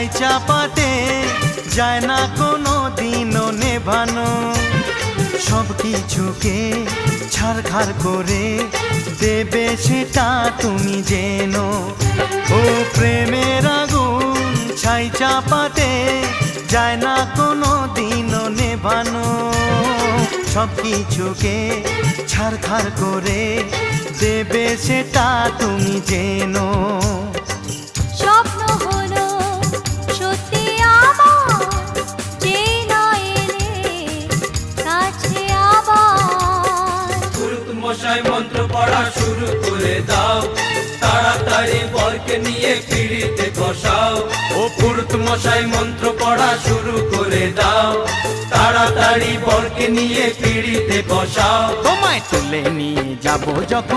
ছাই চাপাতে যায় না কোনো দিনও নেভানো। সব কিছুকে ছারখার করে দেবে সেটা তুমি জেনো। ও প্রেমের আগুন ছাই চাপাতে যায় না কোনো দিনও নেভানো। সব কিছুকে ছারখার করে দেবে সেটা তুমি জেনো। স্বপ্ন হলো সত্যি আমার, যে না এলে কাছে আবার। পুরুত মশাই মন্ত্র পড়া শুরু করে দাও, তাড়াতাড়ি বরকে নিয়ে পিড়িতে বসাও। ও পুরুত মশাই মন্ত্র পড়া শুরু করে দাও, তাড়াতাড়ি বরকে নিয়ে পিড়িতে বসাও। তোমায় তুলে নিয়ে যাব যখন